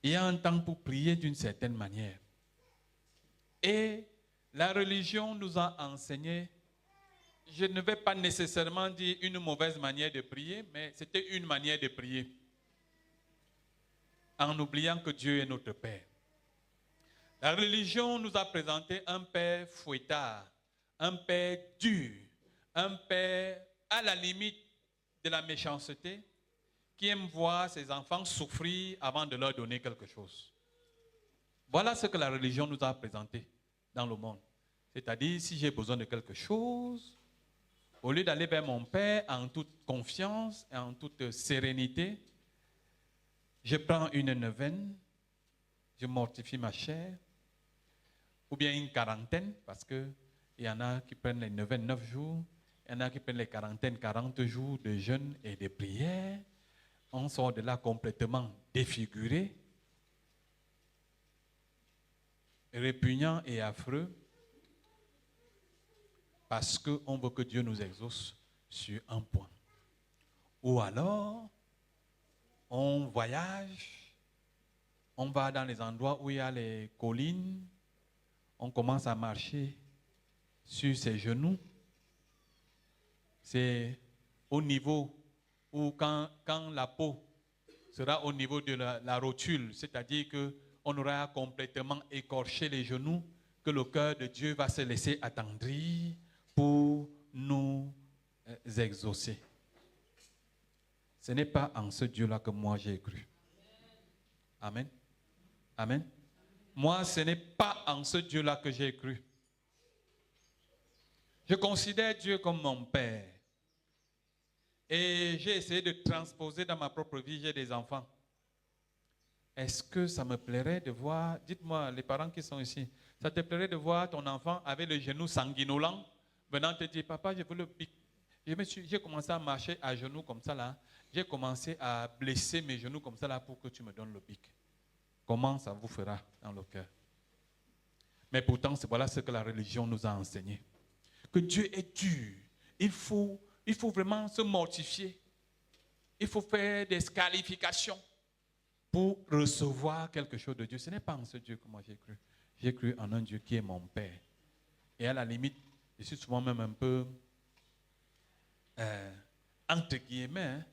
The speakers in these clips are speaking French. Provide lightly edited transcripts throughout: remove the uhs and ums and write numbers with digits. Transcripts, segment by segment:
Il y a un temps pour prier d'une certaine manière. Et la religion nous a enseigné, je ne vais pas nécessairement dire une mauvaise manière de prier, mais c'était une manière de prier. En oubliant que Dieu est notre Père. La religion nous a présenté un Père fouettard, un Père dur, un Père à la limite de la méchanceté, qui aime voir ses enfants souffrir avant de leur donner quelque chose. Voilà ce que la religion nous a présenté dans le monde. C'est-à-dire, si j'ai besoin de quelque chose, au lieu d'aller vers mon Père en toute confiance et en toute sérénité, je prends une neuvaine, je mortifie ma chair, ou bien une quarantaine, parce qu'il y en a qui prennent les neuvaines 9 jours, il y en a qui prennent les quarantaines 40 jours de jeûne et de prière. On sort de là complètement défiguré, répugnant et affreux, parce qu'on veut que Dieu nous exauce sur un point. Ou alors, on voyage, on va dans les endroits où il y a les collines, on commence à marcher sur ses genoux. C'est au niveau où quand la peau sera au niveau de la rotule, c'est-à-dire qu'on aura complètement écorché les genoux, que le cœur de Dieu va se laisser attendrir pour nous exaucer. Ce n'est pas en ce Dieu-là que moi j'ai cru. Amen. Amen. Moi, ce n'est pas en ce Dieu-là que j'ai cru. Je considère Dieu comme mon Père. Et j'ai essayé de transposer dans ma propre vie, j'ai des enfants. Est-ce que ça me plairait de voir, dites-moi les parents qui sont ici, ça te plairait de voir ton enfant avec le genou sanguinolent venant te dire, papa, je veux le pic. J'ai commencé à marcher à genoux comme ça là. J'ai commencé à blesser mes genoux comme ça là pour que tu me donnes le pic. Comment ça vous fera dans le cœur? Mais pourtant, voilà ce que la religion nous a enseigné. Que Dieu est dur. Il faut vraiment se mortifier. Il faut faire des scarifications pour recevoir quelque chose de Dieu. Ce n'est pas en ce Dieu que moi j'ai cru. J'ai cru en un Dieu qui est mon Père. Et à la limite, je suis souvent même un peu, entre guillemets,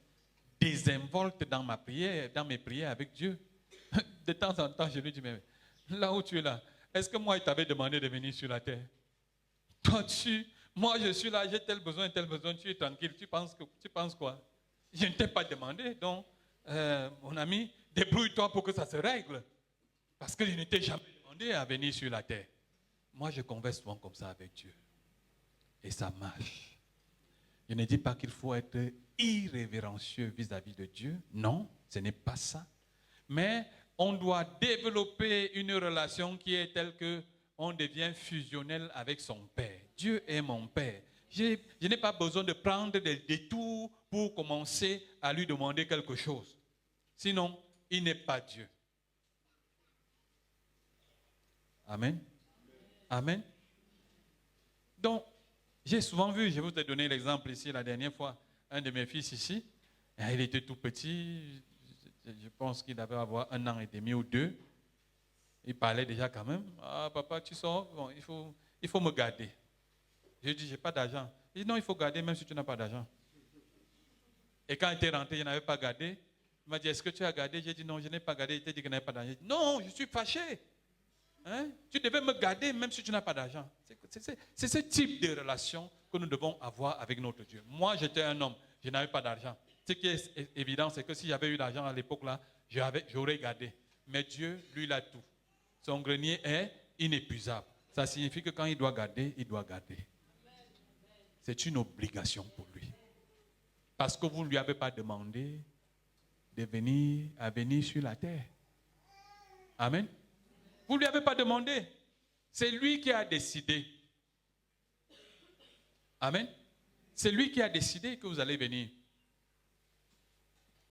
désinvolte dans ma prière, dans mes prières avec Dieu. De temps en temps, je lui dis, mais là où tu es là, est-ce que moi, il t'avait demandé de venir sur la terre? Toi, moi, je suis là, j'ai tel besoin, tu es tranquille. Tu penses quoi? Je ne t'ai pas demandé, donc, mon ami, débrouille-toi pour que ça se règle. Parce que je ne t'ai jamais demandé à venir sur la terre. Moi, je converse souvent comme ça avec Dieu. Et ça marche. Je ne dis pas qu'il faut être irrévérencieux vis-à-vis de Dieu. Non, ce n'est pas ça. Mais on doit développer une relation qui est telle qu'on devient fusionnel avec son Père. Dieu est mon Père. Je n'ai pas besoin de prendre des détours pour commencer à lui demander quelque chose. Sinon, il n'est pas Dieu. Amen. Amen. Donc, j'ai souvent vu, je vous ai donné l'exemple ici la dernière fois, un de mes fils ici, il était tout petit, je pense qu'il devait avoir 1 an et demi ou 2. Il parlait déjà quand même. Ah, papa, tu sors, bon, il faut me garder. Je lui ai dit, je n'ai pas d'argent. Il dit, non, il faut garder même si tu n'as pas d'argent. Et quand il était rentré, je n'avais pas gardé. Il m'a dit, est-ce que tu as gardé? J'ai dit, non, je n'ai pas gardé. Il t'a dit que je n'avais pas d'argent. Non, je suis fâché. Hein? Tu devais me garder même si tu n'as pas d'argent. C'est ce type de relation que nous devons avoir avec notre Dieu. Moi, j'étais un homme, je n'avais pas d'argent. Ce qui est évident, c'est que si j'avais eu l'argent à l'époque là, j'aurais gardé. Mais Dieu, lui, il a tout. Son grenier est inépuisable. Ça signifie que quand il doit garder, il doit garder. C'est une obligation pour lui. Parce que vous ne lui avez pas demandé de venir sur la terre. Amen. Vous ne lui avez pas demandé. C'est lui qui a décidé. Amen. C'est lui qui a décidé que vous allez venir.